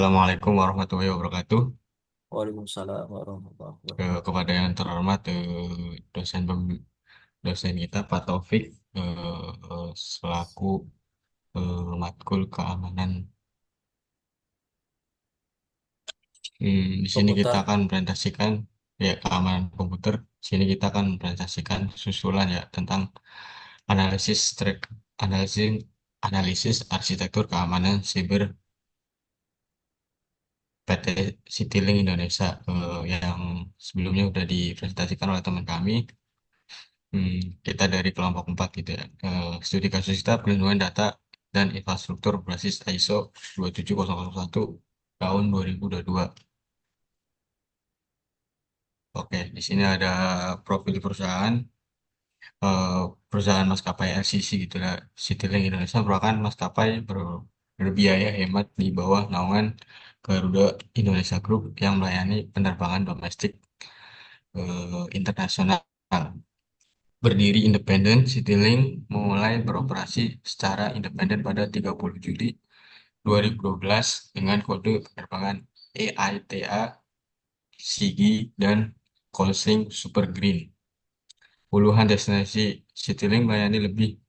Assalamualaikum warahmatullahi wabarakatuh. Waalaikumsalam warahmatullahi wabarakatuh. Kepada yang terhormat dosen dosen kita Pak Taufik selaku matkul keamanan. Di sini kita Komputer, akan presentasikan ya keamanan komputer. Di sini kita akan presentasikan susulan ya tentang analisis analisis analisis arsitektur keamanan siber PT Citylink Indonesia yang sebelumnya sudah dipresentasikan oleh teman kami. Kita dari kelompok 4 gitu ya. Studi kasus kita perlindungan data dan infrastruktur berbasis ISO 27001 tahun 2022. Oke, di sini ada profil perusahaan, eh, perusahaan maskapai LCC gitu ya. Citylink Indonesia merupakan maskapai berbiaya hemat di bawah naungan Garuda Indonesia Group yang melayani penerbangan domestik internasional. Berdiri independen, Citylink mulai beroperasi secara independen pada 30 Juli 2012 dengan kode penerbangan EITA, SIGI, dan Closing Super Green. Puluhan destinasi Citylink melayani lebih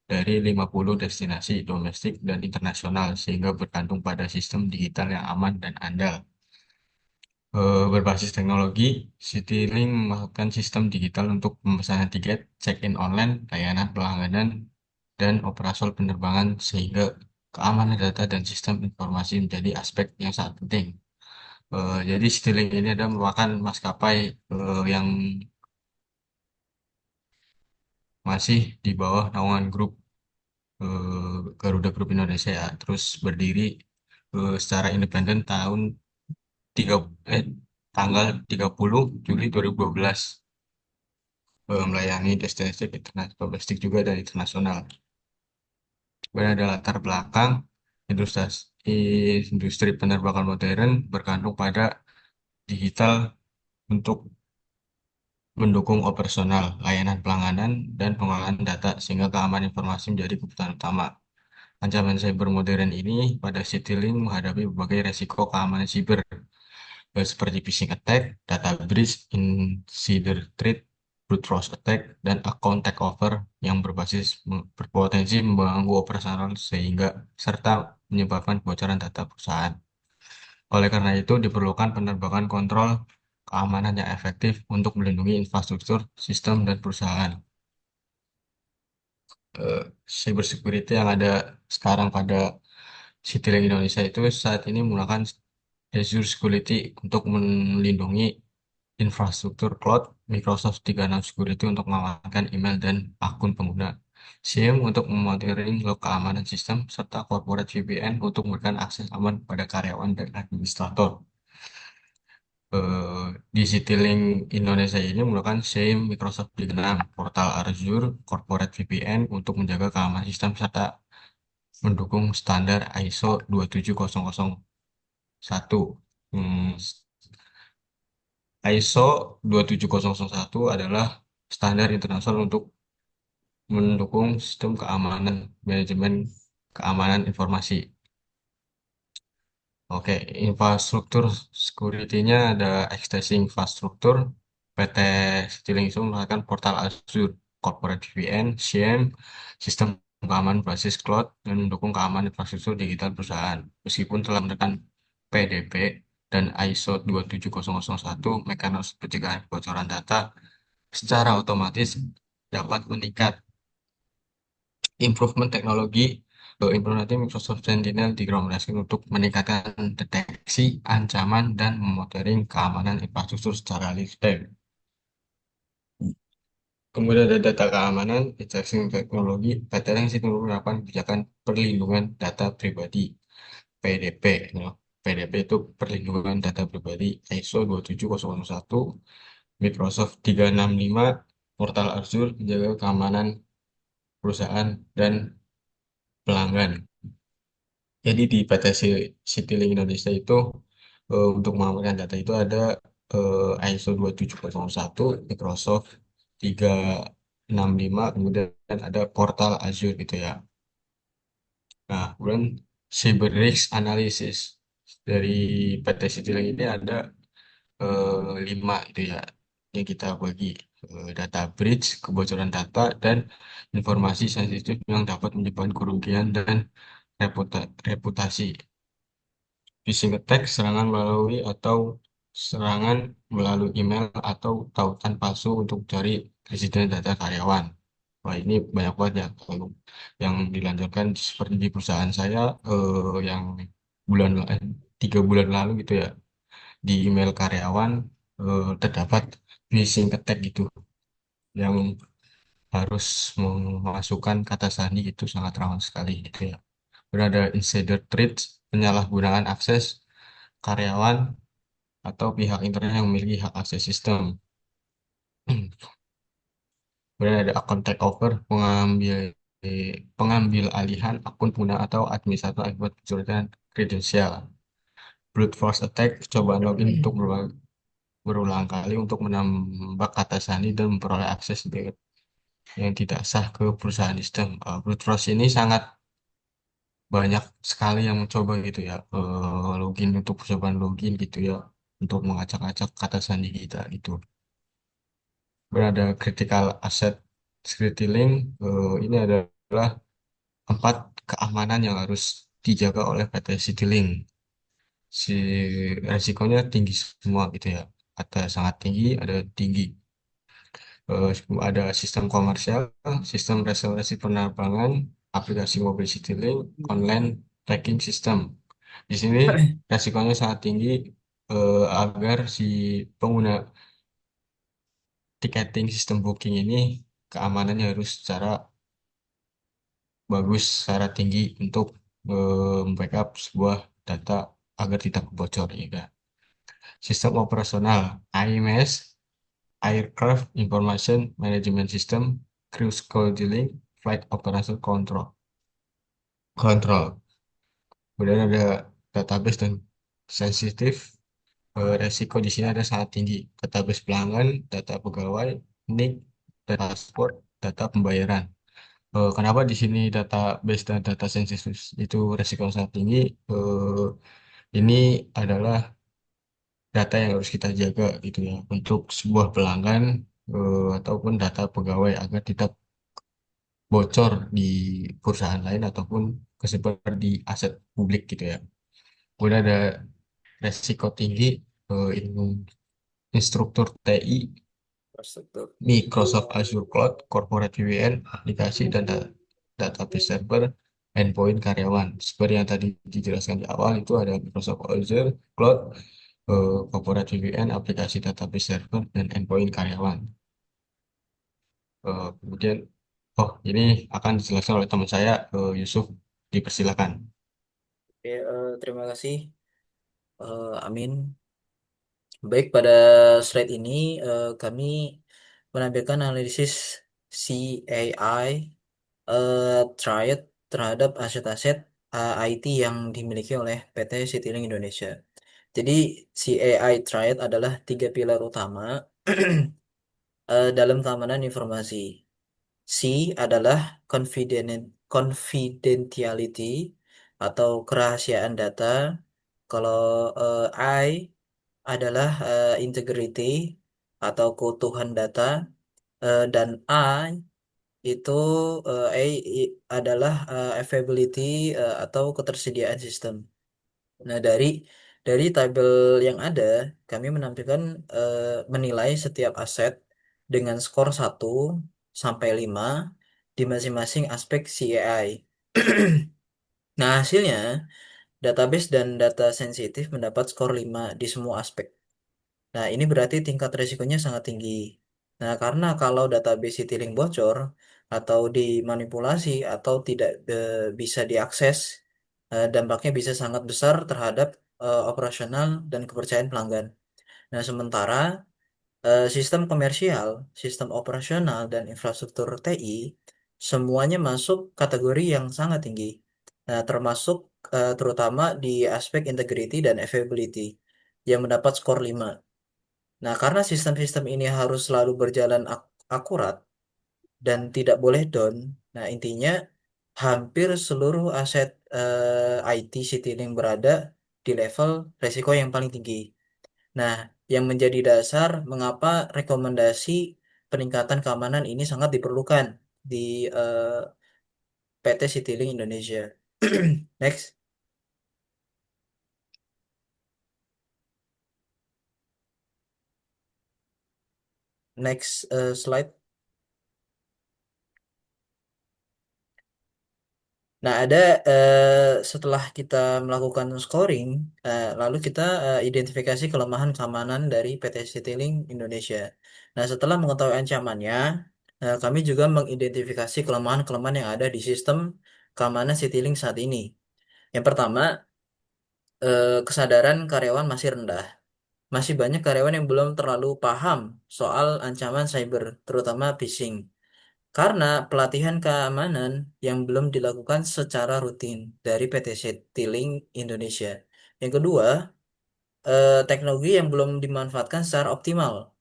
dari 50 destinasi domestik dan internasional sehingga bergantung pada sistem digital yang aman dan andal. Berbasis teknologi, Citylink memakai sistem digital untuk pemesanan tiket, check-in online, layanan pelangganan, dan operasional penerbangan sehingga keamanan data dan sistem informasi menjadi aspek yang sangat penting. Jadi Citylink ini adalah merupakan maskapai yang masih di bawah naungan grup Garuda Group Indonesia ya. Terus berdiri secara independen tiga, eh, tanggal 30 Juli 2012, melayani destinasi internasional, domestik juga dan internasional. Kemudian ada latar belakang industri, industri penerbangan modern bergantung pada digital untuk mendukung operasional, layanan pelangganan, dan pengelolaan data sehingga keamanan informasi menjadi kebutuhan utama. Ancaman cyber modern ini pada Citylink menghadapi berbagai resiko keamanan siber, seperti phishing attack, data breach, insider threat, brute force attack, dan account takeover yang berpotensi mengganggu operasional sehingga serta menyebabkan kebocoran data perusahaan. Oleh karena itu, diperlukan penerbangan kontrol keamanan yang efektif untuk melindungi infrastruktur, sistem, dan perusahaan. Eh, Cyber security yang ada sekarang pada Citylink Indonesia itu saat ini menggunakan Azure Security untuk melindungi infrastruktur cloud, Microsoft 365 Security untuk mengamankan email dan akun pengguna, SIEM untuk memonitoring log keamanan sistem, serta corporate VPN untuk memberikan akses aman pada karyawan dan administrator. Di Citylink Indonesia ini menggunakan SIEM Microsoft 365, portal Azure, corporate VPN untuk menjaga keamanan sistem serta mendukung standar ISO 27001. Hmm, ISO 27001 adalah standar internasional untuk mendukung sistem keamanan manajemen keamanan informasi. Oke, infrastruktur security-nya ada ekstensi infrastruktur. PT Citylink itu menggunakan portal Azure, Corporate VPN, SIEM, sistem keamanan basis cloud, dan mendukung keamanan infrastruktur digital perusahaan. Meskipun telah menekan PDP dan ISO 27001, mekanisme pencegahan kebocoran data secara otomatis dapat meningkat. Improvement teknologi, implementasi Microsoft Sentinel direkomendasikan untuk meningkatkan deteksi, ancaman, dan memonitoring keamanan infrastruktur secara real time. Kemudian ada data keamanan, injeksi teknologi, PTN sih merupakan kebijakan perlindungan data pribadi, PDP. Ya. PDP itu perlindungan data pribadi ISO 27001, Microsoft 365, portal Azure menjaga keamanan perusahaan dan pelanggan. Jadi di PT Citylink Indonesia itu untuk mengamankan data itu ada ISO 27001, Microsoft 365, kemudian ada portal Azure gitu ya. Nah, kemudian cyber risk analysis. dari PT Citylink ini ada 5 itu ya yang kita bagi. Data breach, kebocoran data, dan informasi sensitif yang dapat menyebabkan kerugian dan reputasi. Phishing attack, serangan melalui atau serangan melalui email atau tautan palsu untuk cari presiden data karyawan. Wah, ini banyak banget ya. Kalau yang dilanjutkan seperti di perusahaan saya, yang bulan 3 bulan lalu gitu ya, di email karyawan terdapat phishing attack gitu, yang harus memasukkan kata sandi itu sangat rawan sekali gitu ya. Berada insider threat, penyalahgunaan akses karyawan atau pihak internet yang memiliki hak akses sistem. Kemudian ada account takeover, pengambil alihan akun pengguna atau administrator akibat pencurian kredensial. Brute force attack, cobaan login untuk berulang kali untuk menambah kata sandi dan memperoleh akses yang tidak sah ke perusahaan sistem. Brute force ini sangat banyak sekali yang mencoba gitu ya, login untuk percobaan login gitu ya, untuk mengacak-acak kata sandi kita gitu. Berada critical asset security link, ini adalah 4 keamanan yang harus dijaga oleh PT Citylink. Si resikonya tinggi semua gitu ya. Ada sangat tinggi, ada tinggi. Ada sistem komersial, sistem reservasi penerbangan, aplikasi mobil Citylink, online tracking system. Di sini resikonya sangat tinggi, agar si pengguna ticketing sistem booking ini keamanannya harus secara bagus, secara tinggi untuk backup sebuah data agar tidak bocor ya kan. Sistem operasional IMS, Aircraft Information Management System, Crew Scheduling, Flight Operation Control. Kemudian ada database dan sensitif. Resiko di sini ada sangat tinggi. Database pelanggan, data pegawai, NIK, data paspor, data pembayaran. Kenapa di sini database dan data sensitif itu resiko sangat tinggi? Ini adalah data yang harus kita jaga gitu ya untuk sebuah pelanggan, ataupun data pegawai agar tidak bocor di perusahaan lain ataupun kesebar di aset publik gitu ya. Kemudian ada resiko tinggi, instruktur TI, Infrastruktur. Microsoft Azure Cloud, Corporate VPN, aplikasi dan database server, endpoint karyawan. Seperti yang tadi dijelaskan di awal, itu ada Microsoft Azure Cloud, Corporate VPN, aplikasi database server, dan endpoint karyawan. Kemudian, oh ini akan dijelaskan oleh teman saya, Yusuf. Dipersilakan. Oke, terima kasih, Amin. Baik, pada slide ini kami menampilkan analisis CAI triad terhadap aset-aset IT yang dimiliki oleh PT Citylink Indonesia. Jadi CAI triad adalah 3 pilar utama dalam keamanan informasi. C adalah confidentiality atau kerahasiaan data. Kalau I adalah integrity atau keutuhan data. Dan A itu adalah availability atau ketersediaan sistem. Nah, dari tabel yang ada, kami menampilkan menilai setiap aset dengan skor 1 sampai 5 di masing-masing aspek CAI. Nah, hasilnya database dan data sensitif mendapat skor 5 di semua aspek. Nah, ini berarti tingkat risikonya sangat tinggi. Nah, karena kalau database Citylink bocor atau dimanipulasi atau tidak bisa diakses, dampaknya bisa sangat besar terhadap operasional dan kepercayaan pelanggan. Nah, sementara sistem komersial, sistem operasional, dan infrastruktur TI semuanya masuk kategori yang sangat tinggi. Nah, termasuk terutama di aspek integrity dan availability yang mendapat skor 5. Nah, karena sistem-sistem ini harus selalu berjalan akurat dan tidak boleh down. Nah, intinya hampir seluruh aset IT Citylink berada di level resiko yang paling tinggi. Nah, yang menjadi dasar mengapa rekomendasi peningkatan keamanan ini sangat diperlukan di PT Citylink Indonesia. Next, next slide. Nah, ada setelah kita melakukan scoring, lalu kita identifikasi kelemahan keamanan dari PT Citylink Indonesia. Nah, setelah mengetahui ancamannya, kami juga mengidentifikasi kelemahan-kelemahan yang ada di sistem keamanan Citylink saat ini. Yang pertama, kesadaran karyawan masih rendah. Masih banyak karyawan yang belum terlalu paham soal ancaman cyber, terutama phishing. Karena pelatihan keamanan yang belum dilakukan secara rutin dari PT Citylink Indonesia. Yang kedua, teknologi yang belum dimanfaatkan secara optimal.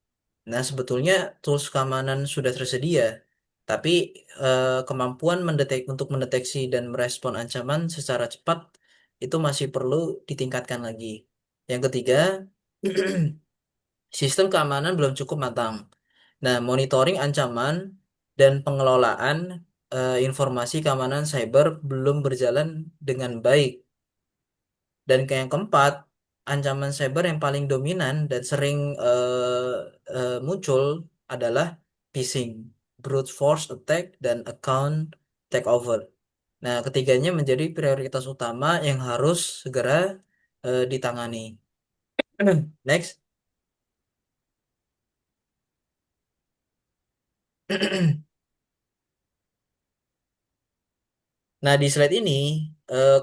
Nah, sebetulnya tools keamanan sudah tersedia, tapi kemampuan untuk mendeteksi dan merespon ancaman secara cepat itu masih perlu ditingkatkan lagi. Yang ketiga, sistem keamanan belum cukup matang. Nah, monitoring ancaman dan pengelolaan informasi keamanan cyber belum berjalan dengan baik. Dan yang keempat, ancaman cyber yang paling dominan dan sering muncul adalah phishing, brute force attack, dan account takeover. Nah, ketiganya menjadi prioritas utama yang harus segera ditangani. Next. Nah, di slide ini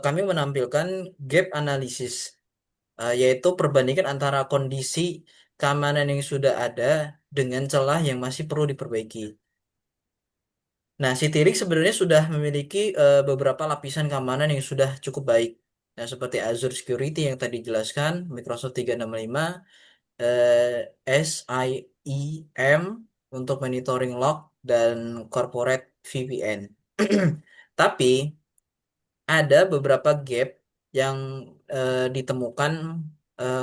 kami menampilkan gap analysis, yaitu perbandingan antara kondisi keamanan yang sudah ada dengan celah yang masih perlu diperbaiki. Nah, Citirik sebenarnya sudah memiliki beberapa lapisan keamanan yang sudah cukup baik. Nah, seperti Azure Security yang tadi dijelaskan, Microsoft 365, SIEM untuk monitoring log, dan corporate VPN. Tapi ada beberapa gap yang ditemukan,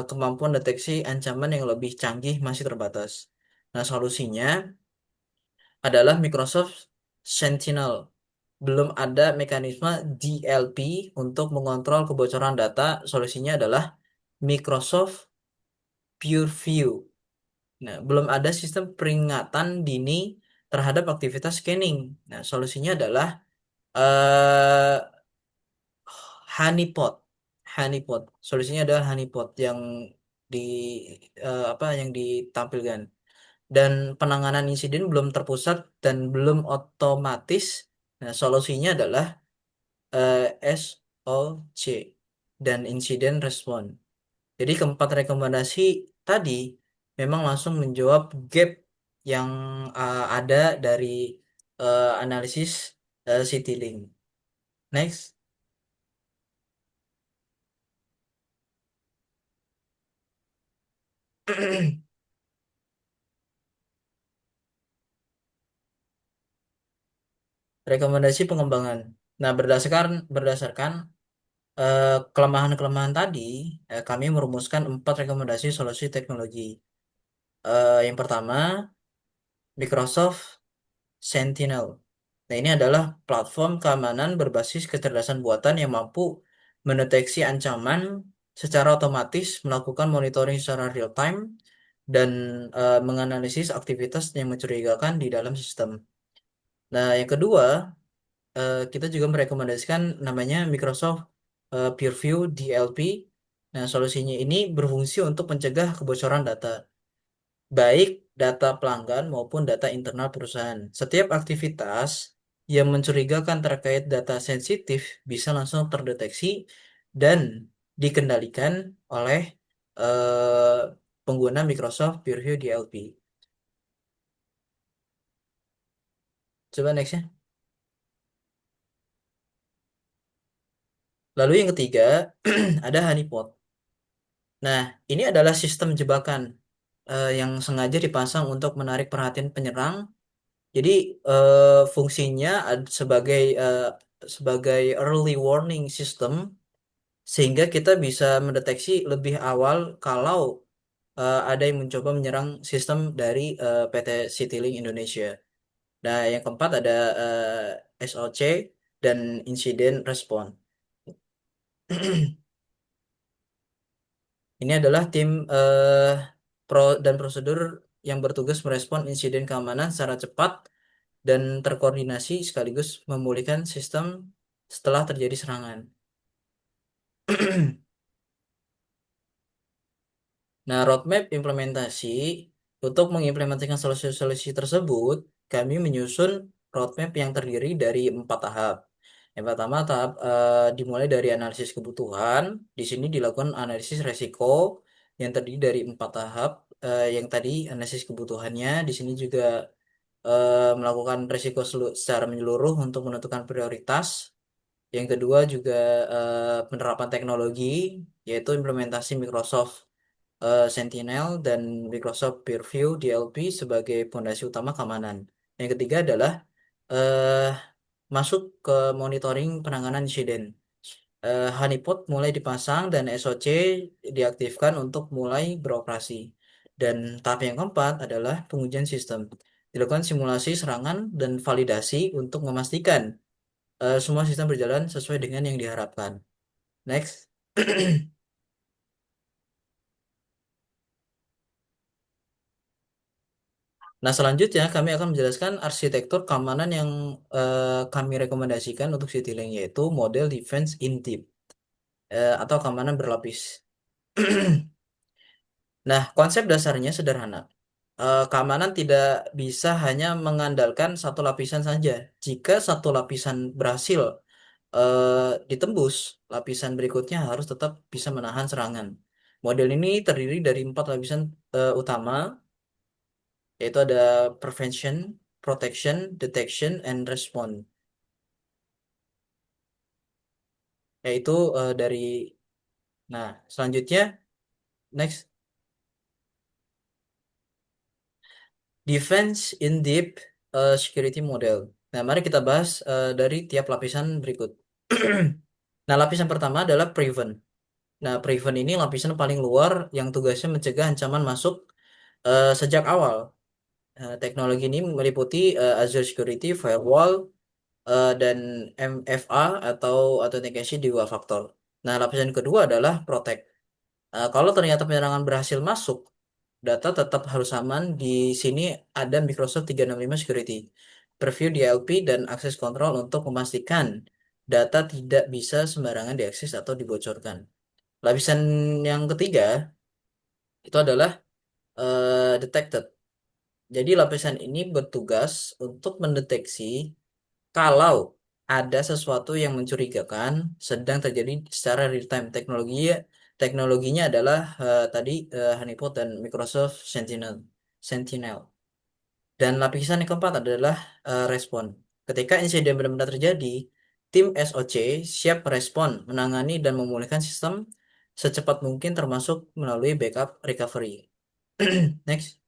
kemampuan deteksi ancaman yang lebih canggih masih terbatas. Nah, solusinya adalah Microsoft Sentinel. Belum ada mekanisme DLP untuk mengontrol kebocoran data. Solusinya adalah Microsoft PureView. Nah, belum ada sistem peringatan dini terhadap aktivitas scanning. Nah, solusinya adalah eh, Honeypot. Honeypot. Solusinya adalah Honeypot yang di apa yang ditampilkan. Dan penanganan insiden belum terpusat dan belum otomatis. Nah, solusinya adalah eh, SOC dan Incident Response. Jadi keempat rekomendasi tadi memang langsung menjawab gap yang ada dari analisis CityLink. Next. Rekomendasi pengembangan. Nah, berdasarkan kelemahan-kelemahan tadi, kami merumuskan 4 rekomendasi solusi teknologi. Yang pertama, Microsoft Sentinel. Nah, ini adalah platform keamanan berbasis kecerdasan buatan yang mampu mendeteksi ancaman secara otomatis, melakukan monitoring secara real time, dan menganalisis aktivitas yang mencurigakan di dalam sistem. Nah, yang kedua, kita juga merekomendasikan namanya Microsoft PureView DLP. Nah, solusinya ini berfungsi untuk mencegah kebocoran data, baik data pelanggan maupun data internal perusahaan. Setiap aktivitas yang mencurigakan terkait data sensitif bisa langsung terdeteksi dan dikendalikan oleh eh, pengguna Microsoft PureView DLP. Coba next ya. Lalu yang ketiga, ada honeypot. Nah, ini adalah sistem jebakan yang sengaja dipasang untuk menarik perhatian penyerang. Jadi fungsinya sebagai early warning system sehingga kita bisa mendeteksi lebih awal kalau ada yang mencoba menyerang sistem dari PT Citylink Indonesia. Nah, yang keempat ada SOC dan Incident Response. Ini adalah tim pro dan prosedur yang bertugas merespon insiden keamanan secara cepat dan terkoordinasi sekaligus memulihkan sistem setelah terjadi serangan. Nah, roadmap implementasi untuk mengimplementasikan solusi-solusi tersebut, kami menyusun roadmap yang terdiri dari 4 tahap. Yang pertama, tahap dimulai dari analisis kebutuhan. Di sini dilakukan analisis resiko yang terdiri dari 4 tahap. Yang tadi analisis kebutuhannya, di sini juga melakukan resiko secara menyeluruh untuk menentukan prioritas. Yang kedua juga penerapan teknologi, yaitu implementasi Microsoft Sentinel dan Microsoft Purview DLP sebagai fondasi utama keamanan. Yang ketiga adalah eh, masuk ke monitoring penanganan insiden. Honeypot mulai dipasang dan SOC diaktifkan untuk mulai beroperasi. Dan tahap yang keempat adalah pengujian sistem. Dilakukan simulasi serangan dan validasi untuk memastikan semua sistem berjalan sesuai dengan yang diharapkan. Next. Nah, selanjutnya kami akan menjelaskan arsitektur keamanan yang kami rekomendasikan untuk Citylink, yaitu model defense in deep atau keamanan berlapis. Nah, konsep dasarnya sederhana. Keamanan tidak bisa hanya mengandalkan satu lapisan saja. Jika satu lapisan berhasil ditembus, lapisan berikutnya harus tetap bisa menahan serangan. Model ini terdiri dari 4 lapisan utama, yaitu ada prevention, protection, detection, and response. Yaitu dari, nah selanjutnya, next, defense in deep security model. Nah, mari kita bahas dari tiap lapisan berikut. Nah, lapisan pertama adalah prevent. Nah, prevent ini lapisan paling luar yang tugasnya mencegah ancaman masuk sejak awal. Teknologi ini meliputi Azure Security, Firewall, dan MFA atau authentication di dua faktor. Nah, lapisan kedua adalah protect. Kalau ternyata penyerangan berhasil masuk, data tetap harus aman. Di sini ada Microsoft 365 Security, Preview DLP, dan Access Control untuk memastikan data tidak bisa sembarangan diakses atau dibocorkan. Lapisan yang ketiga itu adalah detected. Jadi lapisan ini bertugas untuk mendeteksi kalau ada sesuatu yang mencurigakan sedang terjadi secara real time. Teknologinya adalah tadi Honeypot dan Microsoft Sentinel. Sentinel. Dan lapisan yang keempat adalah respon. Ketika insiden benar-benar terjadi, tim SOC siap merespon, menangani dan memulihkan sistem secepat mungkin termasuk melalui backup recovery. Next.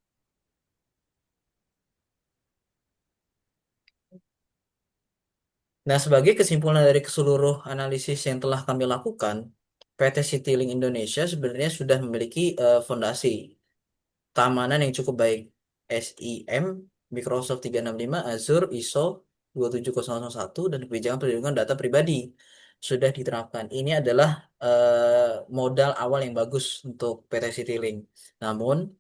Nah, sebagai kesimpulan dari keseluruh analisis yang telah kami lakukan, PT Citylink Indonesia sebenarnya sudah memiliki fondasi keamanan yang cukup baik. SIM, Microsoft 365, Azure, ISO 27001, dan kebijakan perlindungan data pribadi sudah diterapkan. Ini adalah modal awal yang bagus untuk PT Citylink. Namun,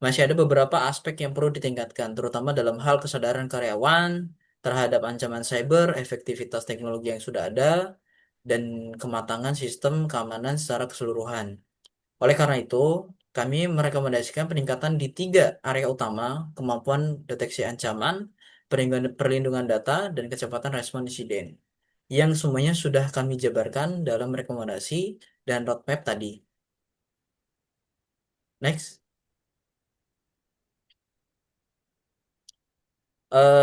masih ada beberapa aspek yang perlu ditingkatkan, terutama dalam hal kesadaran karyawan terhadap ancaman cyber, efektivitas teknologi yang sudah ada, dan kematangan sistem keamanan secara keseluruhan. Oleh karena itu, kami merekomendasikan peningkatan di 3 area utama: kemampuan deteksi ancaman, perlindungan data, dan kecepatan respon insiden, yang semuanya sudah kami jabarkan dalam rekomendasi dan roadmap tadi. Next.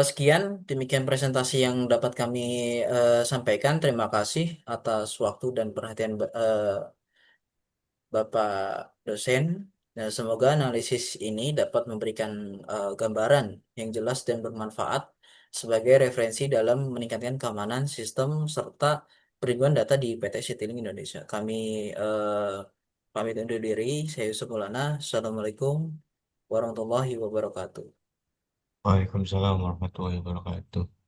Sekian, demikian presentasi yang dapat kami sampaikan. Terima kasih atas waktu dan perhatian Bapak dosen. Dan semoga analisis ini dapat memberikan gambaran yang jelas dan bermanfaat sebagai referensi dalam meningkatkan keamanan sistem serta perlindungan data di PT Citylink Indonesia. Kami eh, pamit undur diri. Saya Yusuf Maulana. Assalamualaikum warahmatullahi wabarakatuh. Waalaikumsalam warahmatullahi wabarakatuh.